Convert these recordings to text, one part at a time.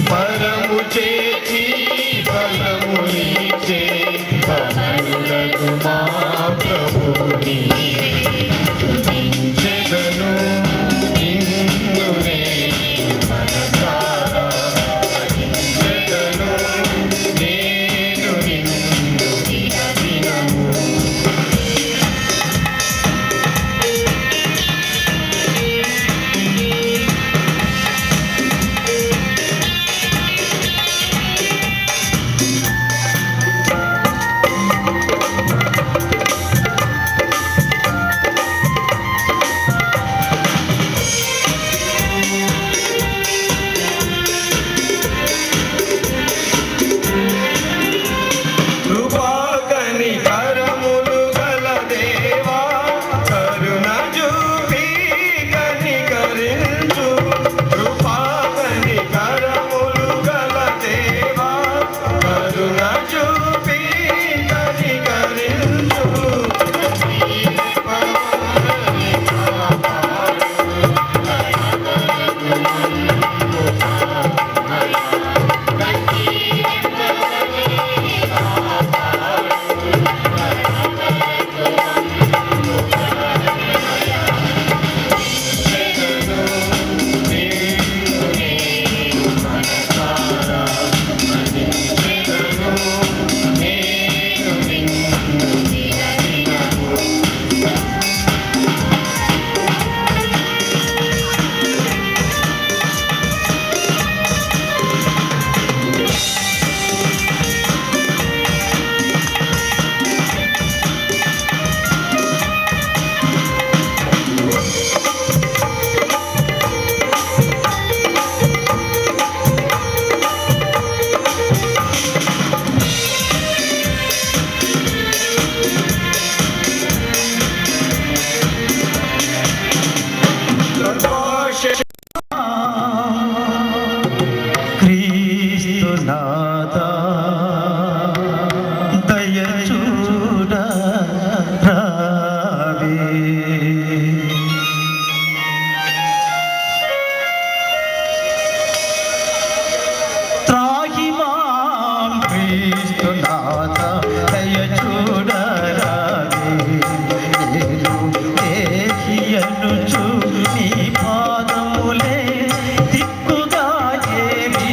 పరము చేసి ఫలములిచ్చే పరులకు మా ప్రభువు నీవే. స్తుతించెదను నిన్నునే మనసారా, స్తుతించెదను నేను నిన్ను దినదినము. నాథా దయ చూడ రావే. త్రాగి మాం క్రీస్తు నాథా దయ చూడ రావే. నేను దేహియనుచు నీ పాదములే దిక్కుగా ఏవి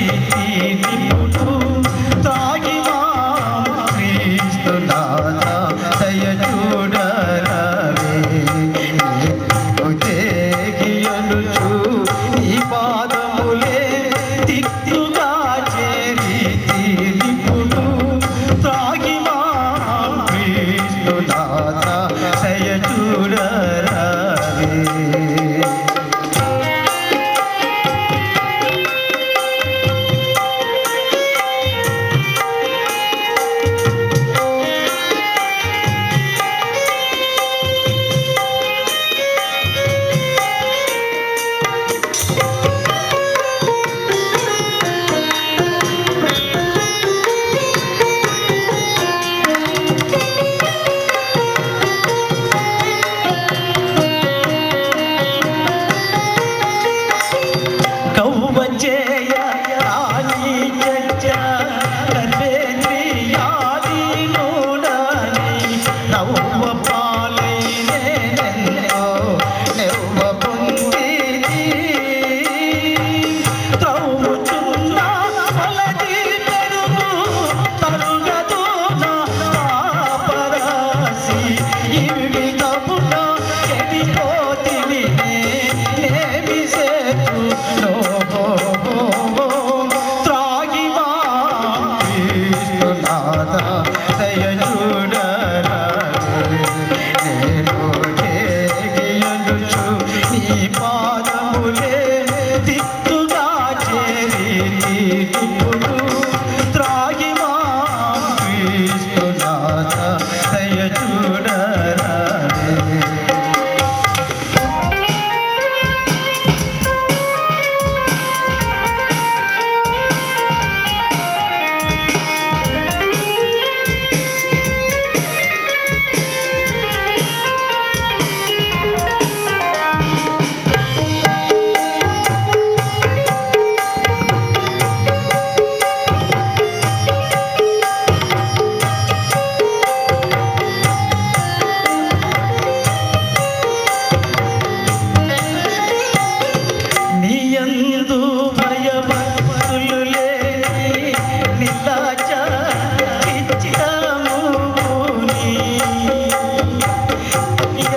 భయభక్తులు లేని నిలాచారి చిత్తముని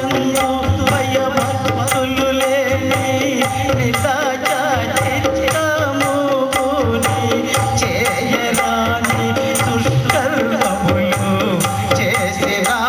ఎంతో భయభక్తులు లేని నిలాచారి చిత్తముని చేయరాని దుష్కర్మములు చేసినాడు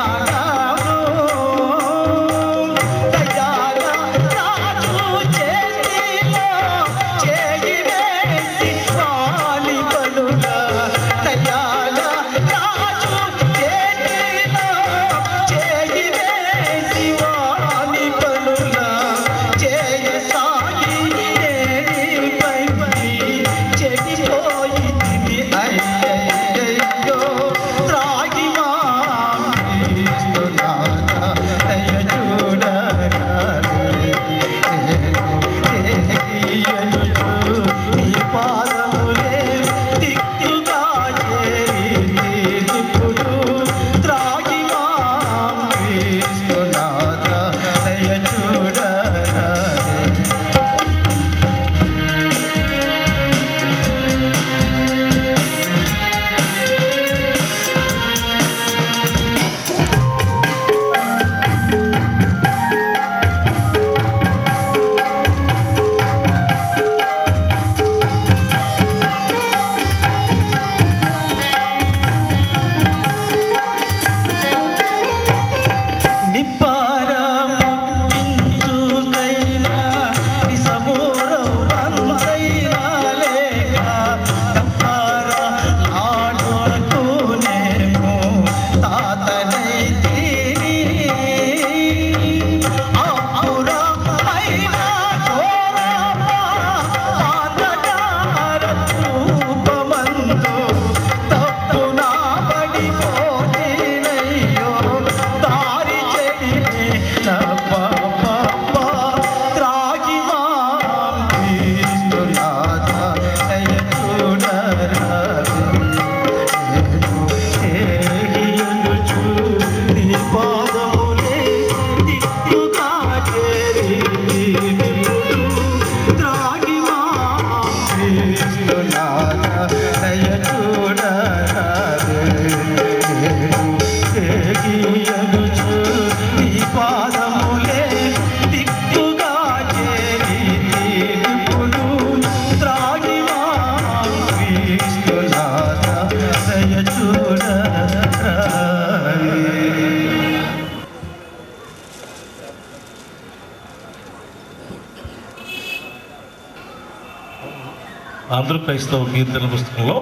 ఆంధ్ర క్రైస్తవ కీర్తన పుస్తకంలో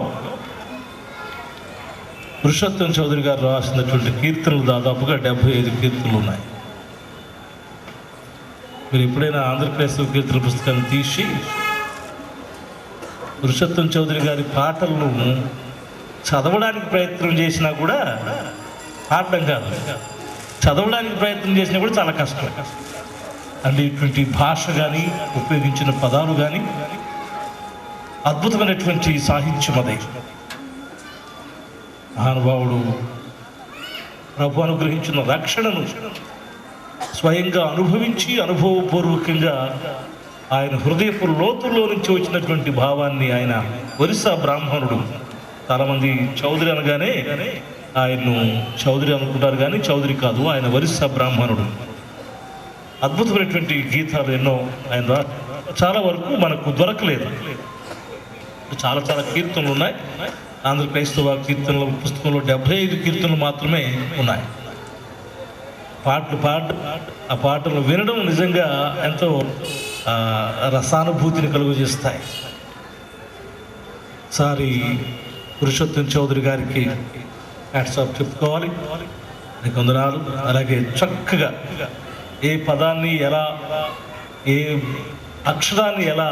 పురుషోత్తం చౌదరి గారు రాసినటువంటి కీర్తనలు దాదాపుగా 75 కీర్తనలు ఉన్నాయి. మీరు ఎప్పుడైనా ఆంధ్ర క్రైస్తవ కీర్తన పుస్తకాన్ని తీసి పురుషోత్తం చౌదరి గారి పాటలను చదవడానికి ప్రయత్నం చేసినా కూడా పాడడం కాదు, చదవడానికి ప్రయత్నం చేసినా కూడా చాలా కష్టం. అంటే ఇటువంటి భాష కానీ ఉపయోగించిన పదాలు కానీ అద్భుతమైనటువంటి సాహిత్యం అదే. మహానుభావుడు ప్రభు అనుగ్రహించిన రక్షణను స్వయంగా అనుభవించి అనుభవపూర్వకంగా ఆయన హృదయపు లోతుల్లో నుంచి వచ్చినటువంటి భావాన్ని, ఆయన ఒరిస్సా బ్రాహ్మణుడు. చాలామంది చౌదరి అనగానే ఆయన్ను చౌదరి అనుకుంటారు కానీ చౌదరి కాదు, ఆయన ఒరిస్సా బ్రాహ్మణుడు. అద్భుతమైనటువంటి గీతాలు ఎన్నో ఆయన చాలా వరకు మనకు దొరకలేదు. చాలా చాలా కీర్తనలు ఉన్నాయి. ఆంధ్ర క్రైస్తవ కీర్తనల పుస్తకంలో 75 కీర్తనలు మాత్రమే ఉన్నాయి. పాటలు ఆ పాటలు వినడం నిజంగా ఎంతో రసానుభూతిని కలుగజేస్తాయి. సారి పురుషోత్తం చౌదరి గారికి హ్యాట్స్ ఆఫ్ చెప్పుకోవాలి, వందనాలు. అలాగే చక్కగా ఏ పదాన్ని ఎలా, ఏ అక్షరాన్ని ఎలా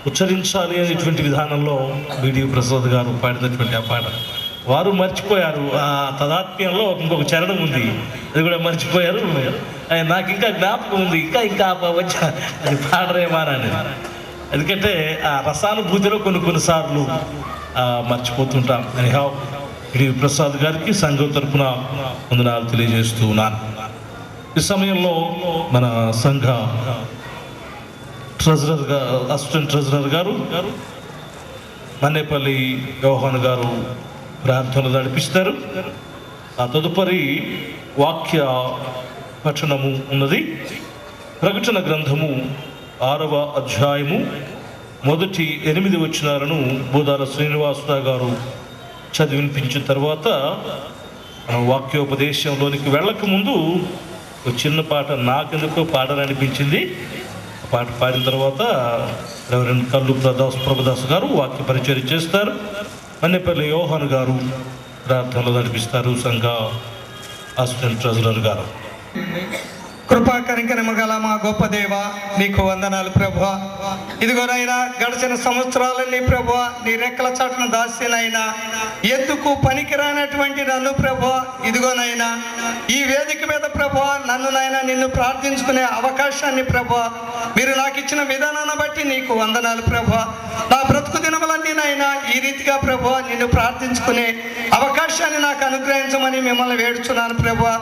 ఉచ్చరించాలి అనేటువంటి విధానంలో బిడి ప్రసాద్ గారు పాడినటువంటి ఆ పాట వారు మర్చిపోయారు. ఆ తదాత్మ్యంలో ఇంకొక చరణం ఉంది, అది కూడా మర్చిపోయారు. నాకు ఇంకా జ్ఞాపకం ఉంది, ఇంకా వచ్చి అది పాడరేమానని. ఎందుకంటే ఆ రసానుభూతిలో కొన్నిసార్లు మర్చిపోతుంటాం. బిడి ప్రసాద్ గారికి సంఘం తరపున వందనాలు తెలియజేస్తూ ఉన్నాను. ఈ సమయంలో మన సంఘ అసిస్టెంట్ ట్రెజరర్ గారు మన్నేపల్లి యోహాన్ గారు ప్రార్థనలు నడిపిస్తారు. ఆ తదుపరి వాక్య పఠనము ఉన్నది. ప్రకటన గ్రంథము 6వ అధ్యాయము మొదటి 8 వచనాలను బోధాల శ్రీనివాసరావు గారు చదివి వినిపించిన తర్వాత వాక్యోపదేశంలోనికి వెళ్ళక ముందు ఒక చిన్న పాట నాకెందుకో పాడాలనిపించింది. పాట పాడిన తర్వాత రెవరెండ్ కల్లు ప్రభుదాస్ గారు వాక్య పరిచయం చేస్తారు. మన్నేపల్లి యోహాన్ గారు ప్రార్థనలు నడిపిస్తారు. సంఘ అసిస్టెంట్ ట్రెజరర్ గారు. కృపా కనికరము గల మా గొప్ప దేవ, నీకు వందనాలు ప్రభువా. ఇదిగోనైనా గడిచిన సంవత్సరాలన్నీ ప్రభువా నీ రెక్కల చాటున దాస్యనైనా ఎందుకు పనికిరానటువంటి నన్ను ప్రభువా, ఇదిగోనైనా ఈ వేదిక మీద ప్రభువా నన్నునైనా నిన్ను ప్రార్థించుకునే అవకాశాన్ని ప్రభువా మీరు నాకు ఇచ్చిన విధానాన్ని బట్టి నీకు వందనాలు ప్రభువా. నా బ్రతుకు దినములన్నీనైనా ఈ రీతిగా ప్రభువా నిన్ను ప్రార్థించుకునే అవకాశాన్ని నాకు అనుగ్రహించమని మిమ్మల్ని వేడుచున్నాను ప్రభువా.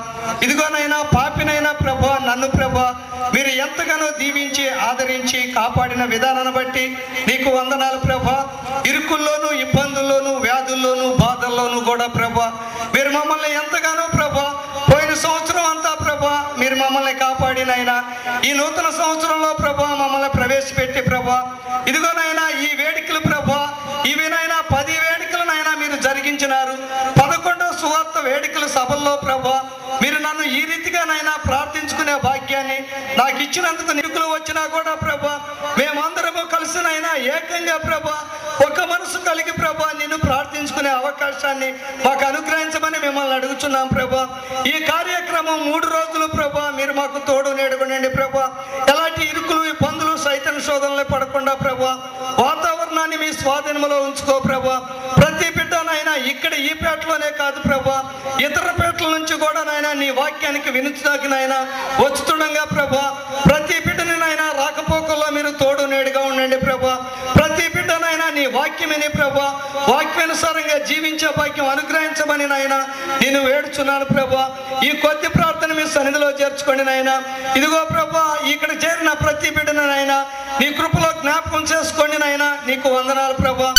ఇదిగోనైనా పాపినైనా ప్రభువా నన్ను ప్రభువా మీరు ఎంతగానో దీవించి ఆదరించి కాపాడిన విధానాన్ని బట్టి నీకు వందనాలు ప్రభువా. ఇరుకుల్లోనూ ఇబ్బందుల్లోనూ వ్యాధుల్లోనూ బాధల్లోనూ కూడా ప్రభువా మీరు మమ్మల్ని ఎంతగానో ప్రభువా పోయిన సంవత్సరం అంతా ప్రభువా మీరు మమ్మల్ని కాపాడినైనా ఈ నూతన సంవత్సరంలో ప్రభువా మమ్మల్ని ప్రవేశపెట్టి ప్రభువా ఇదిగోనైనా ఈ వేడుకలు ప్రభువా ఇవినైనా 10 వేడుకలనైనా మీరు జరిగించినారు. 11వ సువార్త వేడుకల సభల్లో ప్రభువా మీరు నన్ను ఈ రీతిగానైనా ప్రార్థించుకునే భాగ్యాన్ని నాకు ఇచ్చినందుకు నిరుకులు వచ్చినా కూడా ప్రభువా మేమందరము కలిసినైనా ఏకంగా ప్రభువా ఒక మనసు కలిగి ప్రభువా నిన్ను ప్రార్థించుకునే అవకాశాన్ని మాకు అనుగ్రహించమని మిమ్మల్ని అడుగుతున్నాం ప్రభువా. ఈ కార్యక్రమం 3 రోజులు ప్రభువా మీరు మాకు తోడు నేడుగునండి ప్రభువా. ఎలాంటి ఇరుకులు ఇబ్బందులు సైతం శోధనలు పడకుండా ప్రభువా వాతావరణాన్ని మీ స్వాధీనంలో ఉంచుకో ప్రభువా. ప్రతి బిడ్డనైనా ఇక్కడ ఈ పేటలోనే కాదు ప్రభువా ఇతర పేటల నుంచి కూడా నాయన నీ వాక్యానికి వినుచుదాకినైనా వచ్చుతుండగా ప్రభువా ప్రతి బిడ్డనినైనా రాకపోకల్లో మీరు తోడు నేడుగా ఉండండి ప్రభువా. ప్రతి బిడ్డనైనా నీ వాక్యమని ప్రభువా వాక్యానుసారంగా జీవించే భాగ్యం అనుగ్రహించమని నాయన నేను వేడుచున్నాను ప్రభువా. ఈ కొద్ది ప్రార్థన మీ సన్నిధిలో చేర్చుకోండి నాయన. ఇదిగో ప్రభువా ఇక్కడ చేరిన ప్రతి బిడ్డనైనా నీ కృపలో జ్ఞాపకం చేసుకోండి నాయన. నీకు వందనాలు ప్రభువా.